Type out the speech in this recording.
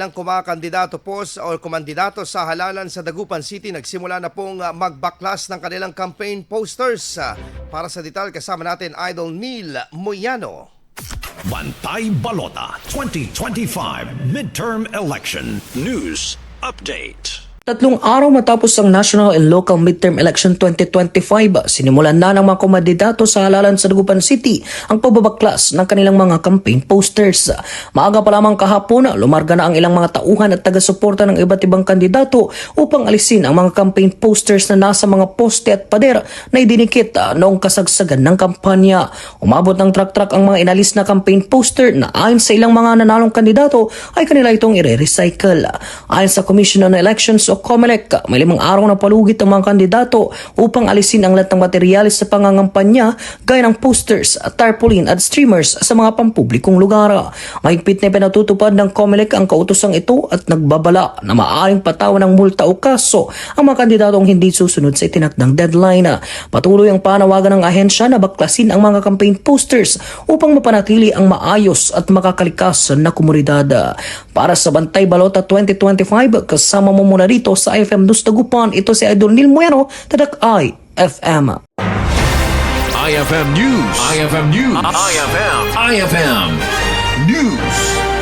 ng kumakandidato po o kumandidato sa halalan sa Dagupan City nagsimula na pong magbaklas ng kanilang campaign posters. Para sa detalye kasama natin Idol Neil Moyano. Bantay Balota 2025 Midterm Election News Update. 3 araw matapos ang national and local midterm election 2025, sinimulan na ng mga kumandidato sa halalan sa Dagupan City ang pagbabaklas ng kanilang mga campaign posters. Maaga pa lamang kahapon, lumarga na ang ilang mga tauhan at taga-suporta ng iba't ibang kandidato upang alisin ang mga campaign posters na nasa mga poste at pader na idinikit noong kasagsagan ng kampanya. Umabot ng truck-truck ang mga inalis na campaign poster na ayon sa ilang mga nanalong kandidato ay kanila itong ire-recycle. Ayon sa Commission on Elections o COMELEC, may 5 araw na palugit ang mga kandidato upang alisin ang lahat ng materyales sa pangangampanya gaya ng posters, tarpaulin at streamers sa mga pampublikong lugar. Mahigpit na pinatutupad ng COMELEC ang kautosang ito at nagbabala na maaaring patawan ng multa o kaso ang mga kandidatong hindi susunod sa itinakdang deadline. Patuloy ang panawagan ng ahensya na baklasin ang mga campaign posters upang mapanatili ang maayos at makakalikas na komunidad. Para sa Bantay Balota 2025, kasama mo muna dito sa IFM News Dagupan, ito si Idol Neil Moyano, tadak IFM. IFM News. IFM News. IFM News.